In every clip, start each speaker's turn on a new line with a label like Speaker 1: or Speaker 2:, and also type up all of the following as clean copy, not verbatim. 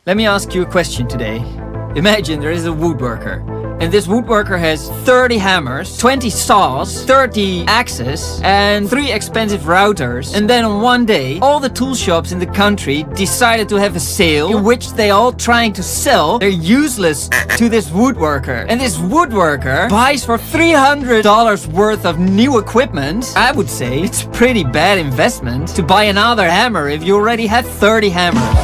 Speaker 1: Let me ask you a question today. Imagine there is a woodworker. And this woodworker has 30 hammers, 20 saws, 30 axes, and 3 expensive routers. And then on one day, all the tool shops in the country decided to have a sale in which they all trying to sell their useless to this woodworker. And this woodworker buys for $300 worth of new equipment. I would say it's a pretty bad investment to buy another hammer if you already have 30 hammers.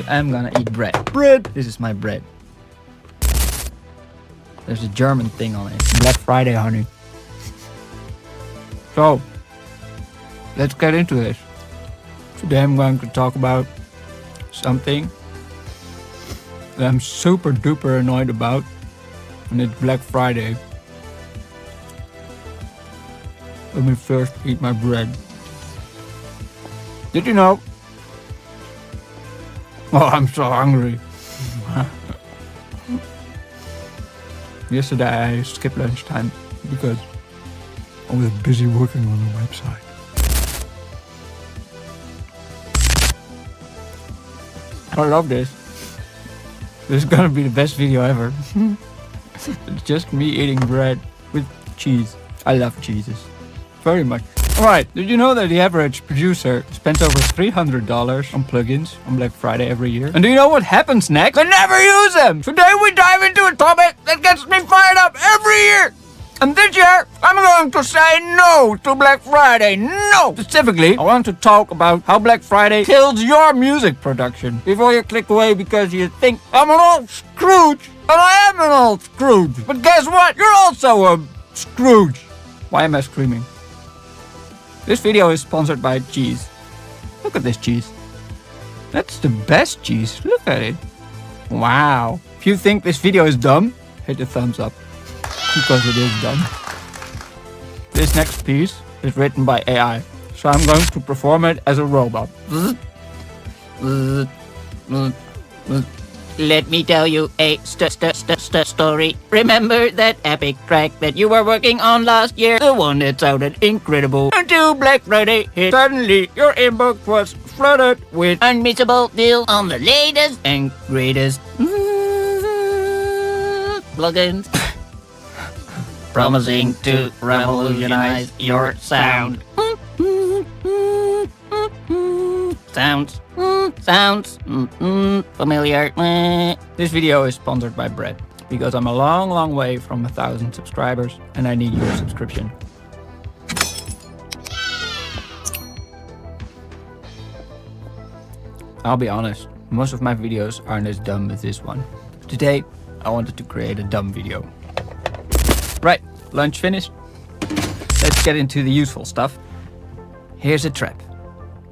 Speaker 1: I'm gonna eat bread. Bread! This is my bread. There's a German thing on it. Black Friday, honey. So, let's get into this. Today I'm going to talk about something that I'm super duper annoyed about. And it's Black Friday. Let me first eat my bread. Did you know? Oh, I'm so hungry. Yesterday I skipped lunchtime because I was busy working on the website. I love this. This is gonna be the best video ever. It's just me eating bread with cheese. I love cheeses. Very much. Alright, did you know that the average producer spends over $300 on plugins on Black Friday every year? And do you know what happens next? They never use them! Today we dive into a topic that gets me fired up every year! And this year, I'm going to say no to Black Friday. No! Specifically, I want to talk about how Black Friday kills your music production. Before you click away because you think I'm an old Scrooge. And I am an old Scrooge. But guess what? You're also a Scrooge. Why am I screaming? This video is sponsored by cheese. Look at this cheese. That's the best cheese. Look at it. Wow. If you think this video is dumb, hit the thumbs up. Because it is dumb. This next piece is written by AI. So I'm going to perform it as a robot.
Speaker 2: Let me tell you a story. Remember that epic track that you were working on last year? The one that sounded incredible. Until Black Friday hit.
Speaker 1: Suddenly, your inbox was flooded with
Speaker 2: Unmissable deals on the latest and greatest plugins. Promising to revolutionize your sound. Sounds familiar.
Speaker 1: This video is sponsored by bread because I'm a long way from 1,000 subscribers and I need your subscription. I'll be honest, most of my videos aren't as dumb as this one. Today, I wanted to create a dumb video. Right, lunch finished. Let's get into the useful stuff. Here's a trap.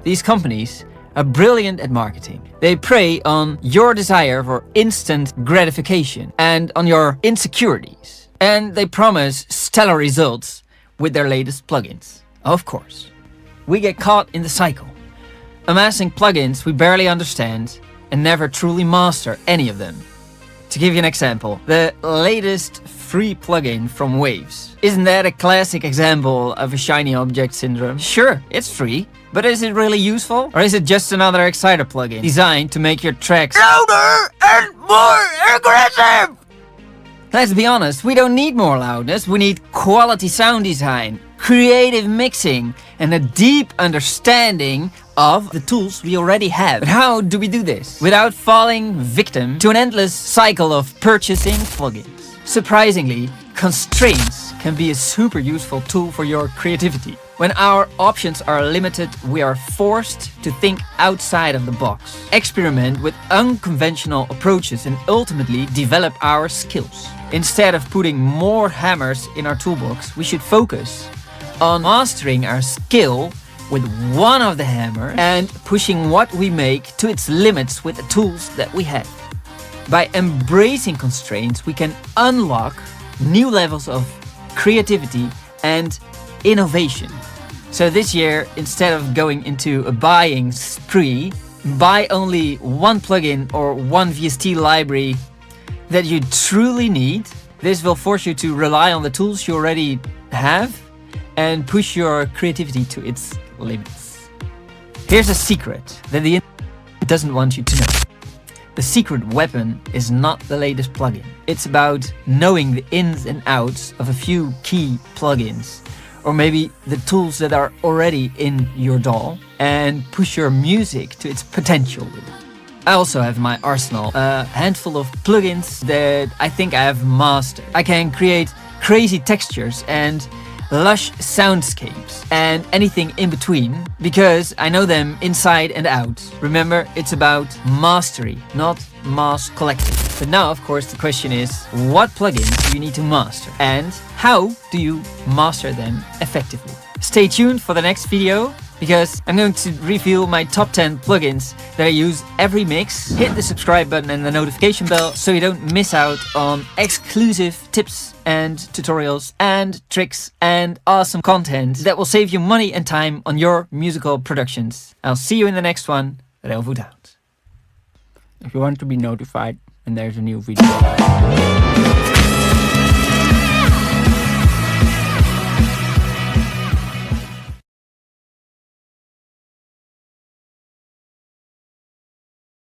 Speaker 1: These companies are brilliant at marketing. They prey on your desire for instant gratification and on your insecurities. And they promise stellar results with their latest plugins. Of course, we get caught in the cycle, amassing plugins we barely understand and never truly master any of them. To give you an example, the latest free plugin from Waves. Isn't that a classic example of a shiny object syndrome? Sure, it's free, but is it really useful? Or is it just another exciter plugin designed to make your tracks
Speaker 2: Louder and more aggressive!
Speaker 1: Let's be honest, we don't need more loudness, we need quality sound design, creative mixing, and a deep understanding of the tools we already have. But how do we do this? Without falling victim to an endless cycle of purchasing plugins. Surprisingly, constraints can be a super useful tool for your creativity. When our options are limited, we are forced to think outside of the box, experiment with unconventional approaches, and ultimately develop our skills. Instead of putting more hammers in our toolbox, we should focus on mastering our skill with one of the hammers and pushing what we make to its limits with the tools that we have. By embracing constraints, we can unlock new levels of creativity and innovation. So this year, instead of going into a buying spree, buy only one plugin or one VST library that you truly need. This will force you to rely on the tools you already have and push your creativity to its limits. Here's a secret that the internet doesn't want you to know. The secret weapon is not the latest plugin. It's about knowing the ins and outs of a few key plugins, or maybe the tools that are already in your DAW, and push your music to its potential with it. I also have in my arsenal a handful of plugins that I think I have mastered. I can create crazy textures and lush soundscapes and anything in between because I know them inside and out. Remember, it's about mastery, not mass collecting. But now, of course, the question is, what plugins do you need to master and how do you master them effectively? Stay tuned for the next video, because I'm going to reveal my top 10 plugins that I use every mix. Hit the subscribe button and the notification bell so you don't miss out on exclusive tips and tutorials and tricks and awesome content that will save you money and time on your musical productions. I'll see you in the next one. Relvoet out.
Speaker 2: If you want to be notified when there's a new video.